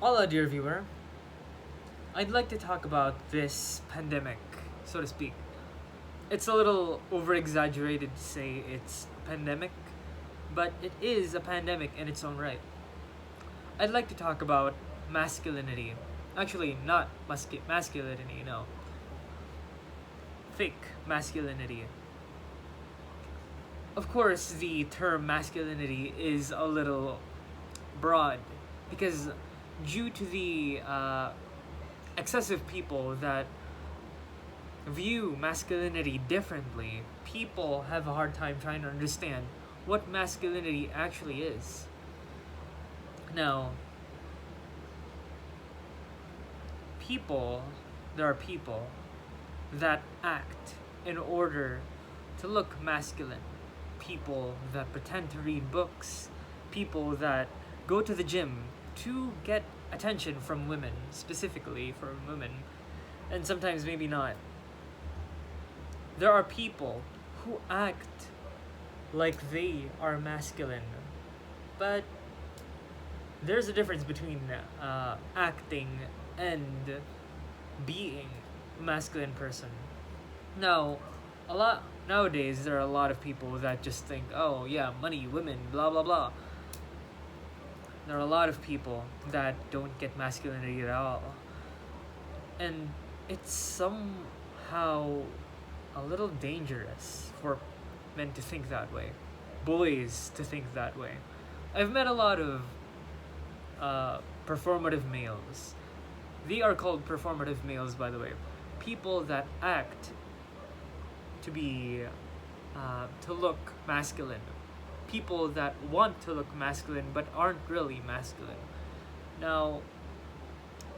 Hola, dear viewer. I'd like to talk about this pandemic, so to speak. It's a little over exaggerated to say it's a pandemic, but it is a pandemic in its own right. I'd like to talk about masculinity. Actually, not masculinity, no. Fake masculinity. Of course, the term masculinity is a little broad because due to the excessive people that view masculinity differently, people have a hard time trying to understand what masculinity actually is. Now, there are people that act in order to look masculine. People that pretend to read books. People that go to the gym to get attention from women, specifically from women, and sometimes maybe not. There are people who act like they are masculine, but there's a difference between acting and being a masculine person. Now, a lot nowadays there are a lot of people that just think, oh yeah, money, women, blah blah blah. There are a lot of people that don't get masculinity at all, and it's somehow a little dangerous for men to think that way, boys to think that way. I've met a lot of performative males. They are called performative males, by the way. People that act to be to look masculine. People that want to look masculine but aren't really masculine. Now,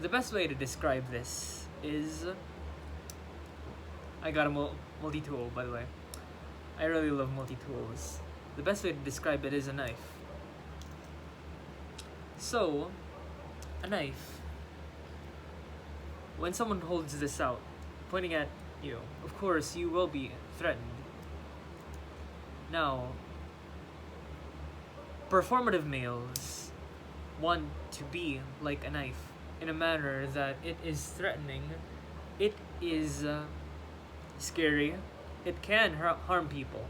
the best way to describe this is, I got a multi-tool, by the way. I really love multi-tools. The best way to describe it is a knife. So, a knife. When someone holds this out, pointing at you, of course you will be threatened. Now, performative males want to be like a knife in a manner that it is threatening, it is scary, it can harm people.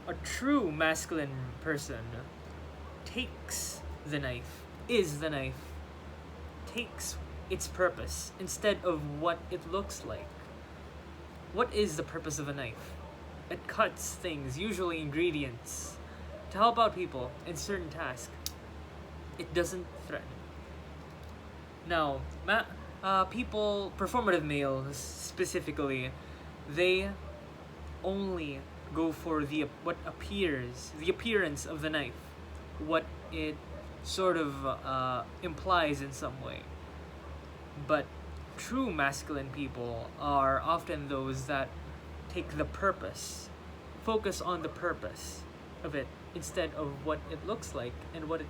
A true masculine person takes the knife, is the knife, takes its purpose instead of what it looks like. What is the purpose of a knife? It cuts things, usually ingredients, to help out people in certain tasks. It doesn't threaten. Now, people, performative males specifically, they only go for the appearance of the knife, what it sort of implies in some way. But true masculine people are often those that take the purpose, focus on the purpose of it instead of what it looks like and what it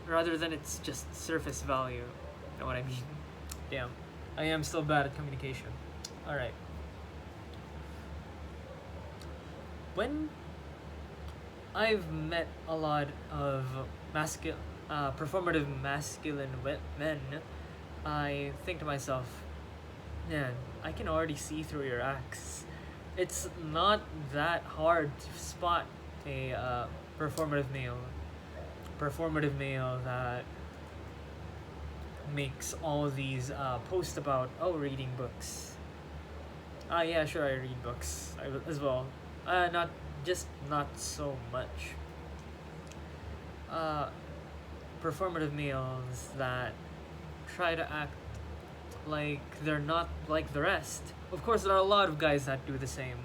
rather than its just surface value. You know what I mean? Damn, I am still bad at communication. All right. When I've met a lot of performative masculine men, I think to myself, man, I can already see through your acts. It's not that hard to spot a performative male that makes all these posts about, oh, reading books. Yeah, sure, I read books as well. Not so much. Performative males that try to act like they're not like the rest. Of course, there are a lot of guys that do the same.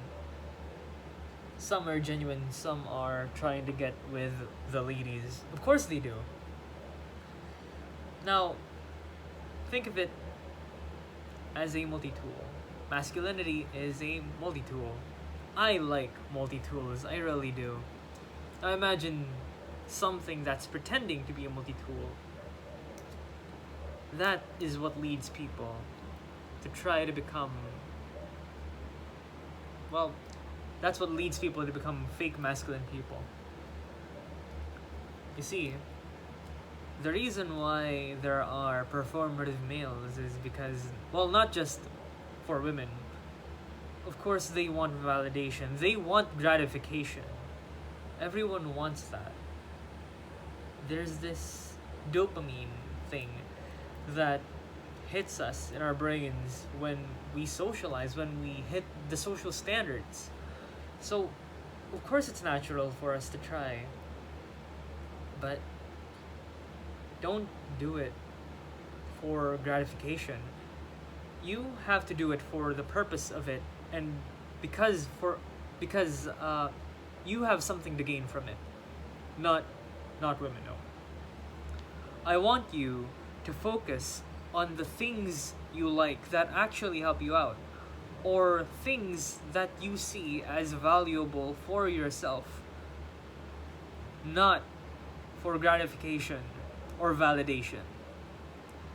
Some are genuine, some are trying to get with the ladies. Of course they do. Now, think of it as a multi-tool. Masculinity is a multi-tool. I like multi-tools, I really do. Now imagine something that's pretending to be a multi-tool. That is what leads people to try to become, well, that's what leads people to become fake masculine people. You see, the reason why there are performative males is because, well, not just for women. Of course, they want validation, they want gratification. Everyone wants that. There's this dopamine thing that hits us in our brains when we socialize, when we hit the social standards. So, of course, it's natural for us to try, but don't do it for gratification. You have to do it for the purpose of it, and because you have something to gain from it. Not not women, no. I want you to focus on the things you like that actually help you out, or things that you see as valuable for yourself, not for gratification or validation.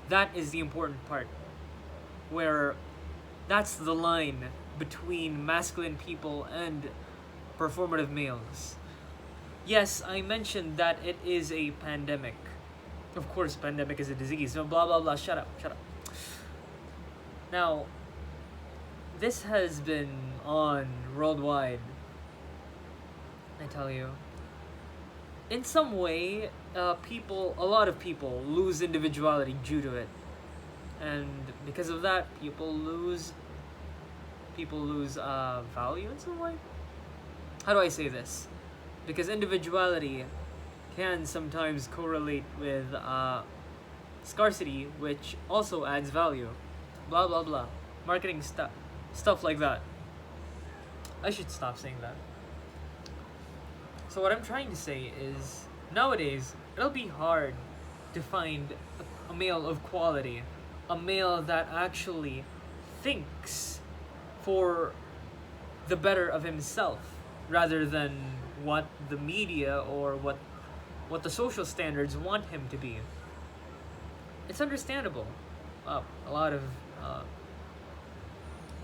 That is the important part, where that's the line between masculine people and performative males. Yes, I mentioned that it is a pandemic. Of course, pandemic is a disease. So blah blah blah. Shut up. Shut up. Now, this has been on worldwide. I tell you, in some way, a lot of people lose individuality due to it, and because of that, people lose value in some way. How do I say this? Because individuality can sometimes correlate with scarcity, which also adds value. Blah blah blah. Marketing stuff like that. I should stop saying that. So what I'm trying to say is, nowadays it'll be hard to find a male of quality, a male that actually thinks for the better of himself rather than what the media or what the social standards want him to be. It's understandable. A lot of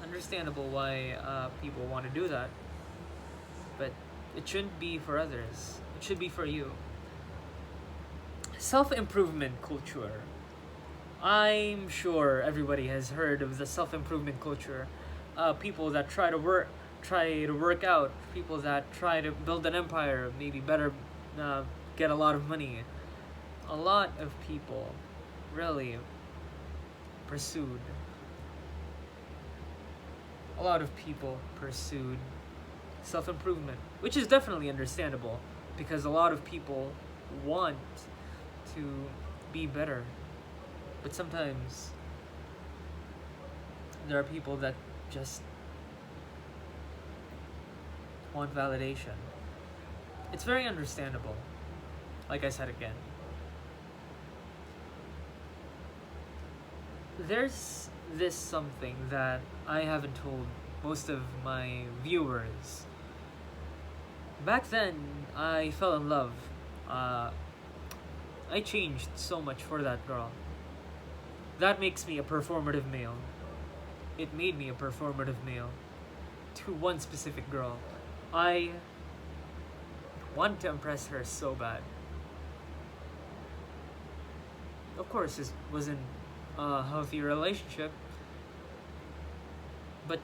understandable why people want to do that, but it shouldn't be for others. It should be for you. Self-improvement culture. I'm sure everybody has heard of the self-improvement culture. People that try to work out. People that try to build an empire, maybe better, get a lot of money. A lot of people really pursued. A lot of people pursued self-improvement, which is definitely understandable because a lot of people want to be better. But sometimes there are people that just want validation. It's very understandable. Like I said again. There's this something that I haven't told most of my viewers. Back then, I fell in love. I changed so much for that girl. That makes me a performative male. It made me a performative male to one specific girl. I wanted to impress her so bad. Of course, this wasn't a healthy relationship. But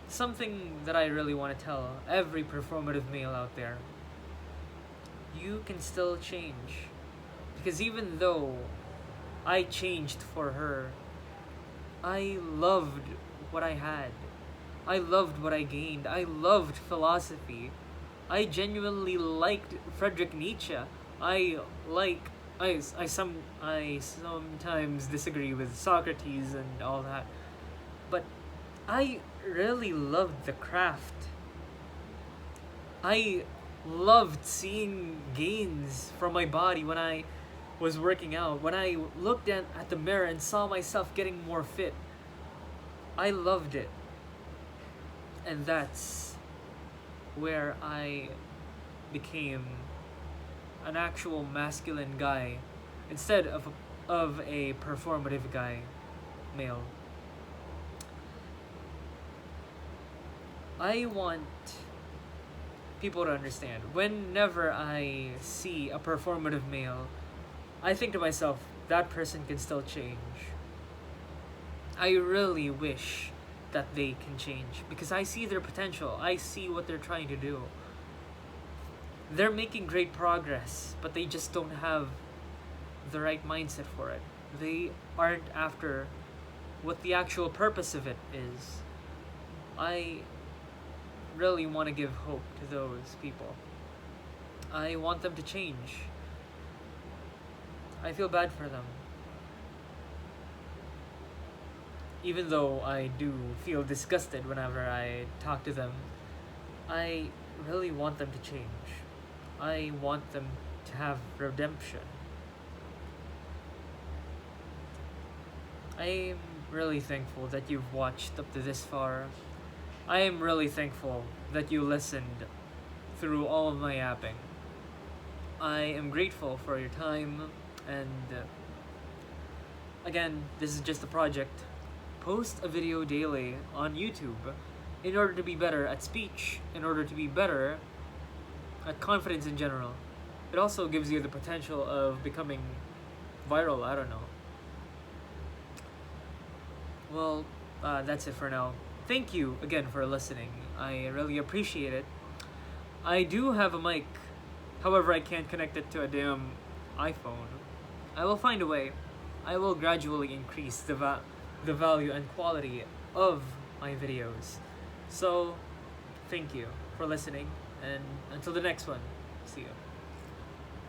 something that I really want to tell every performative male out there: you can still change. Because even though I changed for her, I loved what I had. I loved what I gained. I loved philosophy. I genuinely liked Friedrich Nietzsche. I sometimes disagree with Socrates and all that. But I really loved the craft. I loved seeing gains from my body when I was working out. When I looked at the mirror and saw myself getting more fit, I loved it. And that's where I became an actual masculine guy instead of a performative guy, male. I want people to understand. Whenever I see a performative male, I think to myself, that person can still change. I really wish that they can change because I see their potential. I see what they're trying to do. They're making great progress, but they just don't have the right mindset for it. They aren't after what the actual purpose of it is. I really want to give hope to those people. I want them to change. I feel bad for them. Even though I do feel disgusted whenever I talk to them, I really want them to change. I want them to have redemption. I am really thankful that you've watched up to this far. I am really thankful that you listened through all of my yapping. I am grateful for your time, and again, this is just a project. Post a video daily on YouTube in order to be better at speech, in order to be better at confidence in general. It also gives you the potential of becoming viral, I don't know. Well, that's it for now. Thank you again for listening. I really appreciate it. I do have a mic, however, I can't connect it to a damn iPhone. I will find a way. I will gradually increase the value and quality of my videos. So, thank you for listening, and until the next one, see you.